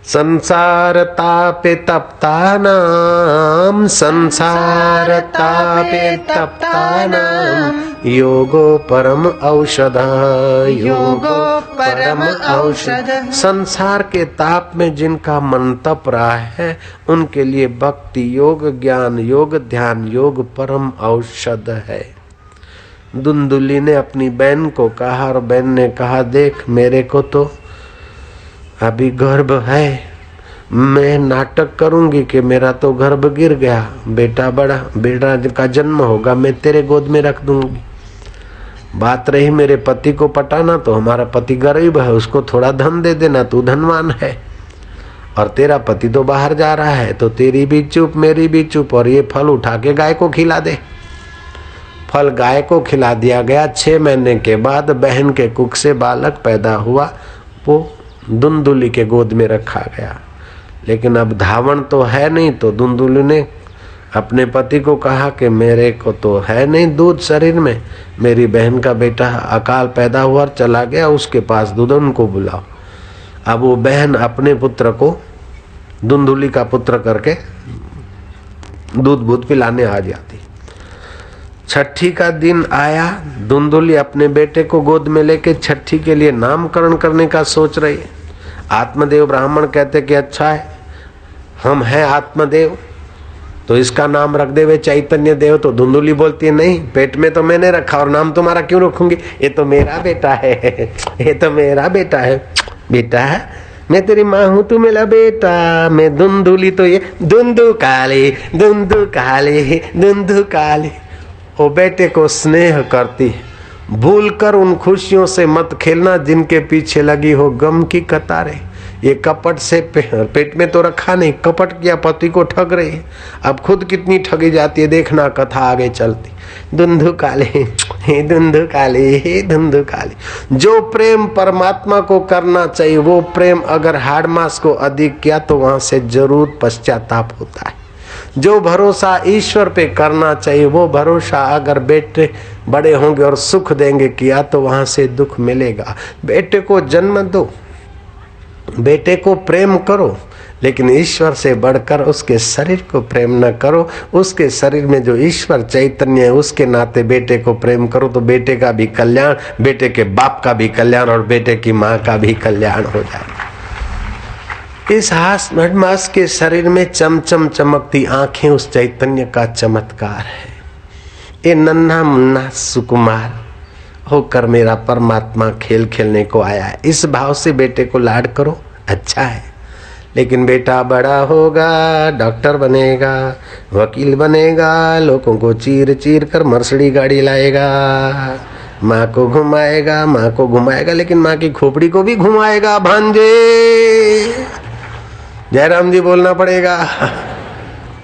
संसार तापे तप्तानाम, संसार तापे तप्तानाम, योगो परम औषध, योगो परम औषध। संसार के ताप में जिनका मन तप रहा है उनके लिए भक्ति योग, ज्ञान योग, ध्यान योग परम औषध है। धुंधुली ने अपनी बहन को कहा और बहन ने कहा, देख मेरे को तो अभी गर्भ है, मैं नाटक करूंगी कि मेरा तो गर्भ गिर गया, बेटा का जन्म होगा, मैं तेरे गोद में रख दूंगी। बात रही मेरे पति को पटाना, तो हमारा पति गरीब है, उसको थोड़ा धन दे देना, तू धनवान है। और तेरा पति तो बाहर जा रहा है, तो तेरी भी चुप मेरी भी चुप, और ये फल उठा के गाय को खिला दे। फल गाय को खिला दिया गया। 6 महीने के बाद बहन के कुख से बालक पैदा हुआ, वो धुंधुली के गोद में रखा गया। लेकिन अब धावण तो है नहीं, तो धुंधुली ने अपने पति को कहा कि मेरे को तो है नहीं दूध शरीर में, मेरी बहन का बेटा अकाल पैदा हुआ और चला गया, उसके पास दूध, उनको बुलाओ। अब वो बहन अपने पुत्र को धुंधुली का पुत्र करके दूध पिलाने आ जाती। छठी का दिन आया, धुंधुली अपने बेटे को गोद में लेके छठी के लिए नामकरण करने का सोच रही है। आत्मदेव ब्राह्मण कहते कि अच्छा है, हम हैं आत्मदेव, तो इसका नाम रख दे वे चैतन्य देव। तो धुंधुली बोलती है, नहीं, पेट में तो मैंने रखा और नाम तुम्हारा क्यों रखूंगी, ये तो मेरा बेटा है, ये तो मेरा बेटा है। बेटा मैं तेरी माँ हूं, तू मेरा बेटा, मैं धुंधुली, तो ये धुंधु काली, धुंधु काली, धुंधु काली। वो बेटे को स्नेह करती है। भूल कर उन खुशियों से मत खेलना जिनके पीछे लगी हो गम की कतारें। ये कपट से पेट में तो रखा नहीं, कपट किया, पति को ठग रही है, अब खुद कितनी ठगी जाती है, देखना कथा आगे चलती। धुंधु काली, धुंधु काली, धुंधु काली। जो प्रेम परमात्मा को करना चाहिए वो प्रेम अगर हाड़ मास को अधिक किया तो वहां से जरूर पश्चाताप होता है। जो भरोसा ईश्वर पे करना चाहिए वो भरोसा अगर बेटे बड़े होंगे और सुख देंगे किया तो वहां से दुख मिलेगा। बेटे को जन्म दो, बेटे को प्रेम करो, लेकिन ईश्वर से बढ़कर उसके शरीर को प्रेम न करो। उसके शरीर में जो ईश्वर चैतन्य है उसके नाते बेटे को प्रेम करो, तो बेटे का भी कल्याण, बेटे के बाप का भी कल्याण और बेटे की माँ का भी कल्याण हो जाएगा। इस हास मधमास के शरीर में चमचम चमकती आंखें उस चैतन्य का चमत्कार है। ये नन्हा मुन्ना सुकुमार होकर मेरा परमात्मा खेल खेलने को आया है। इस भाव से बेटे को लाड करो, अच्छा है। लेकिन बेटा बड़ा होगा, डॉक्टर बनेगा, वकील बनेगा, लोगों को चीर चीर कर मर्सिडीज गाड़ी लाएगा, माँ को घुमाएगा, लेकिन माँ की खोपड़ी को भी घुमाएगा। भांजे जयराम जी बोलना पड़ेगा।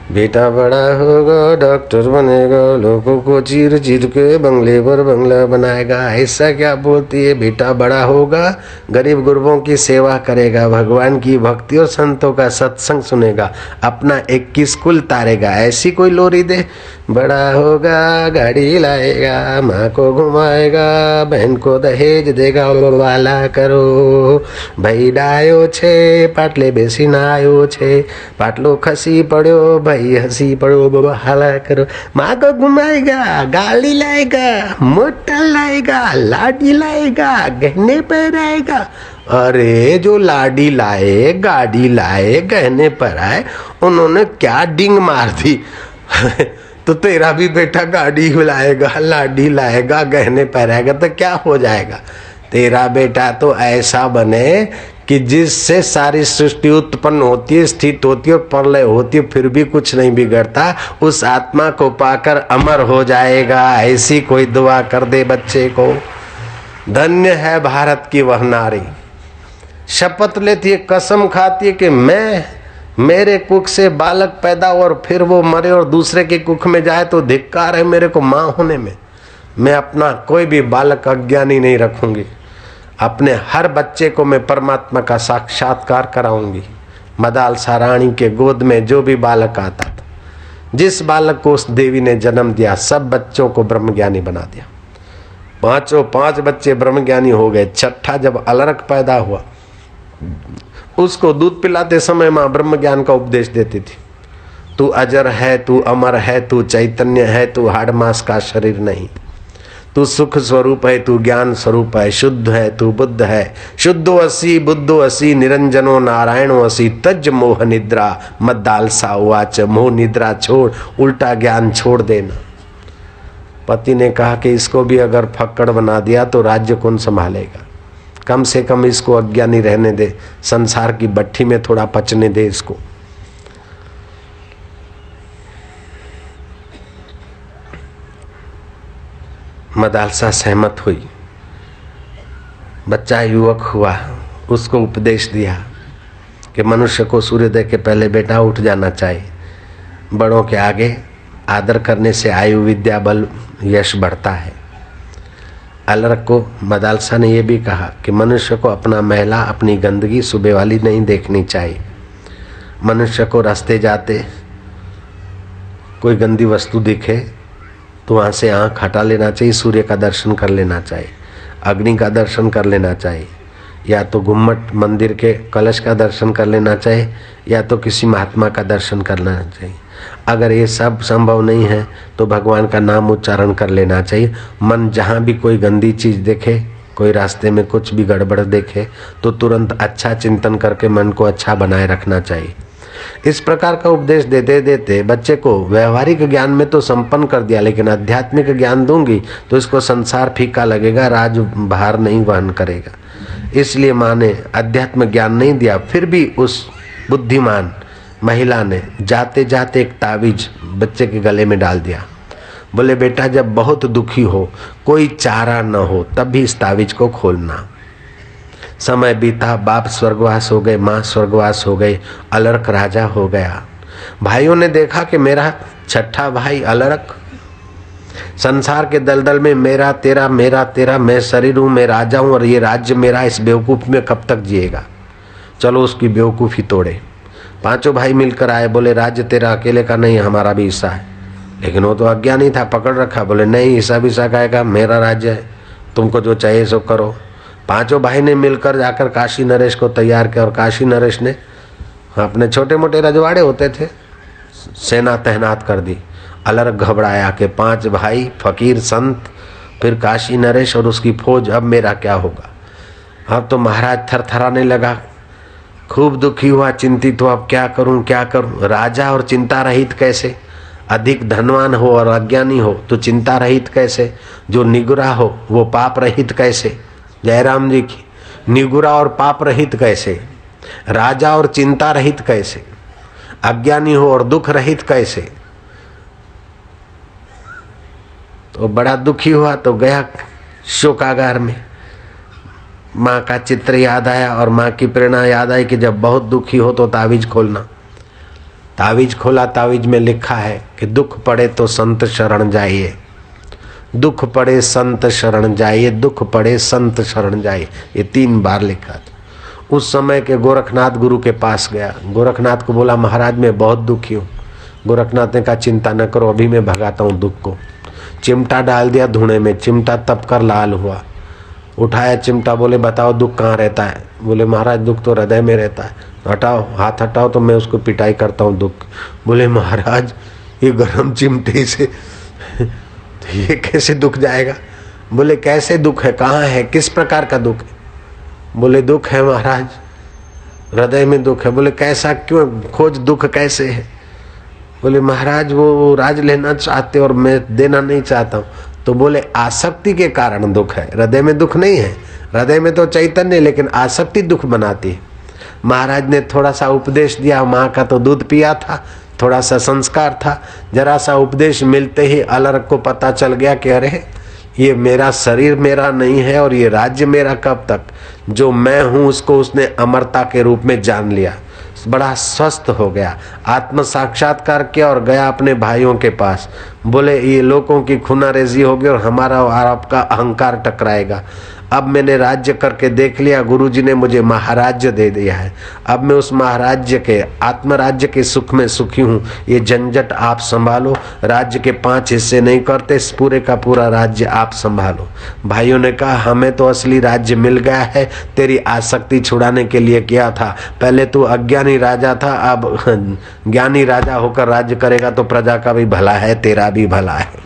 बेटा बड़ा होगा, डॉक्टर बनेगा, लोगों को चीर चीर के बंगले पर बंगला बनाएगा। ऐसा क्या बोलती है? बेटा बड़ा होगा, गरीब गुरबों की सेवा करेगा, भगवान की भक्ति और संतों का सत्संग सुनेगा, अपना 21 कुल तारेगा। ऐसी कोई लोरी दे। बड़ा होगा, गाड़ी लाएगा, माँ को घुमाएगा, बहन को दहेज देगा, वाला करो भाई डायो छे, पाटले बेसी ना आयो छे, पाटलो खसी पड़ो भाई हंसी पड़ो, बाबा हाला करो। माँ को घुमाएगा, गाड़ी लाएगा, मोटर लाएगा, लाडी लाएगा, गहने पहनाएगा। अरे जो लाडी लाए, गाड़ी लाए, गहने पर आए, उन्होंने क्या डिंग मार दी। तो तेरा भी बेटा गाड़ी लाएगा, लाडी लाएगा, गहने पहनाएगा, तो क्या हो जाएगा? तेरा बेटा तो ऐसा बने कि जिससे सारी सृष्टि उत्पन्न होती है, स्थित होती है और प्रलय होती है, फिर भी कुछ नहीं बिगड़ता। उस आत्मा को पाकर अमर हो जाएगा। ऐसी कोई दुआ कर दे बच्चे को। धन्य है भारत की वह नारी। शपथ लेती है, कसम खाती है कि मेरे कुख से बालक पैदा हो और फिर वो मरे और दूसरे के कुख में जाए तो धिक्कार है मेरे को माँ होने में। मैं अपना कोई भी बालक अज्ञानी नहीं रखूंगी। अपने हर बच्चे को मैं परमात्मा का साक्षात्कार कराऊंगी। मदालसा रानी के गोद में जो भी बालक आता था, जिस बालक को उस देवी ने जन्म दिया, सब बच्चों को ब्रह्मज्ञानी बना दिया। 5 बच्चे ब्रह्मज्ञानी हो गए। छठा जब अलरक पैदा हुआ, उसको दूध पिलाते समय माँ ब्रह्म ज्ञान का उपदेश देती थी। तू अजर है, तू अमर है, तू चैतन्य है, तू हाड़ मांस का शरीर नहीं, तू सुख स्वरूप है, तू ज्ञान स्वरूप है, शुद्ध है, तू बुद्ध है, शुद्धो असी बुद्धो असी निरंजनो नारायणो असी, तज मोह निद्रा मद्दालसा उवाच। मोह निद्रा छोड़, उल्टा ज्ञान छोड़ देना। पति ने कहा कि इसको भी अगर फक्कड़ बना दिया तो राज्य कौन संभालेगा, कम से कम इसको अज्ञानी रहने दे, संसार की भट्ठी में थोड़ा पचने दे इसको। मदालसा सहमत हुई। बच्चा युवक हुआ, उसको उपदेश दिया कि मनुष्य को सूर्योदय के पहले बेटा उठ जाना चाहिए, बड़ों के आगे आदर करने से आयु विद्या बल यश बढ़ता है। अलर्क को मदालसा ने यह भी कहा कि मनुष्य को अपना मैला, अपनी गंदगी सुबह वाली नहीं देखनी चाहिए। मनुष्य को रास्ते जाते कोई गंदी वस्तु दिखे तो वहाँ से आँख हटा लेना चाहिए, सूर्य का दर्शन कर लेना चाहिए, अग्नि का दर्शन कर लेना चाहिए, या तो गुम्मट मंदिर के कलश का दर्शन कर लेना चाहिए, या तो किसी महात्मा का दर्शन कर लेना चाहिए। अगर ये सब संभव नहीं है तो भगवान का नाम उच्चारण कर लेना चाहिए। मन जहाँ भी कोई गंदी चीज़ देखे, कोई रास्ते में कुछ भी गड़बड़ देखे तो तुरंत अच्छा चिंतन करके मन को अच्छा बनाए रखना चाहिए। इस प्रकार का उपदेश देते देते बच्चे को व्यवहारिक ज्ञान में तो संपन्न कर दिया, लेकिन आध्यात्मिक ज्ञान दूंगी तो इसको संसार फीका लगेगा, राज भार नहीं वहन करेगा। इसलिए माँ ने अध्यात्म ज्ञान नहीं दिया। फिर भी उस बुद्धिमान महिला ने जाते जाते एक तावीज बच्चे के गले में डाल दिया। बोले बेटा जब बहुत दुखी हो, कोई चारा न हो, तब भी इस तावीज को खोलना। समय बीता, बाप स्वर्गवास हो गए, माँ स्वर्गवास हो गई, अलर्क राजा हो गया। भाइयों ने देखा कि मेरा छठा भाई अलर्क संसार के दलदल में मेरा तेरा, मैं शरीर हूँ, मैं राजा हूँ और ये राज्य मेरा, इस बेवकूफ़ में कब तक जिएगा। चलो उसकी बेवकूफ़ी तोड़े। पांचों भाई मिलकर आए, बोले राज्य तेरा अकेले का नहीं, हमारा भी हिस्सा है। लेकिन वो तो अज्ञानी था, पकड़ रखा। बोले नहीं, हिस्सा भी का मेरा राज्य है, तुमको जो चाहिए सो करो। पांचों भाई ने मिलकर जाकर काशी नरेश को तैयार किया और काशी नरेश ने अपने छोटे मोटे रजवाड़े होते थे, सेना तैनात कर दी। अलर्क घबराया कि 5 भाई फकीर संत, फिर काशी नरेश और उसकी फौज, अब मेरा क्या होगा। अब तो महाराज थरथराने लगा, खूब दुखी हुआ, चिंतित हुआ, अब क्या करूं क्या करूं। राजा और चिंता रहित कैसे, अधिक धनवान हो और अज्ञानी हो तो चिंता रहित कैसे, जो निगुरा हो वो पाप रहित कैसे। जयराम जी की, निगुरा और पाप रहित कैसे, राजा और चिंता रहित कैसे, अज्ञानी हो और दुख रहित कैसे। तो बड़ा दुखी हुआ तो गया शोकागार में। माँ का चित्र याद आया और माँ की प्रेरणा याद आई कि जब बहुत दुखी हो तो तावीज खोलना। तावीज खोला, तावीज में लिखा है कि दुख पड़े तो संत शरण जाइए, दुख पड़े संत शरण जाइए, दुख पड़े संत शरण जाइए। ये 3 बार लिखा था। उस समय के गोरखनाथ गुरु के पास गया। गोरखनाथ को बोला महाराज मैं बहुत दुखी हूँ। गोरखनाथ ने कहा चिंता न करो, अभी मैं भगाता हूँ दुख को। चिमटा डाल दिया धुएं में, चिमटा तप कर लाल हुआ। उठाया चिमटा, बोले बताओ दुख कहाँ रहता है। बोले महाराज दुख तो हृदय में रहता है। हटाओ, हाथ हटाओ तो मैं उसको पिटाई करता हूँ दुख। बोले महाराज ये गर्म चिमटे से ये कैसे दुख जाएगा। बोले कैसे दुख है, कहाँ है, किस प्रकार का दुख है। बोले दुख है महाराज, हृदय में दुख है। बोले कैसा, क्यों, खोज दुख कैसे है। बोले महाराज वो राज लेना चाहते और मैं देना नहीं चाहता हूँ। तो बोले आसक्ति के कारण दुख है, हृदय में दुख नहीं है। हृदय में तो चैतन्य, लेकिन आसक्ति दुख बनाती है। महाराज ने थोड़ा सा उपदेश दिया। माँ का तो दूध पिया था, थोड़ा सा संस्कार था। जरा सा उपदेश मिलते ही अलर्क को पता चल गया कि अरे ये मेरा शरीर मेरा नहीं है और ये राज्य मेरा कब तक। जो मैं हूँ उसको उसने अमरता के रूप में जान लिया। बड़ा स्वस्थ हो गया, आत्म साक्षात्कार किया और गया अपने भाइयों के पास। बोले ये लोगों की खुनारेजी होगी और हमारा और आपका अहंकार टकराएगा। अब मैंने राज्य करके देख लिया, गुरुजी ने मुझे महाराज्य दे दिया है, अब मैं उस महाराज्य के आत्मराज्य के सुख में सुखी हूँ। ये झंझट आप संभालो, राज्य के 5 हिस्से नहीं करते, पूरे का पूरा राज्य आप संभालो। भाइयों ने कहा हमें तो असली राज्य मिल गया है, तेरी आसक्ति छुड़ाने के लिए किया था। पहले तू अज्ञानी राजा था, अब ज्ञानी राजा होकर राज्य करेगा तो प्रजा का भी भला है, तेरा भी भला है।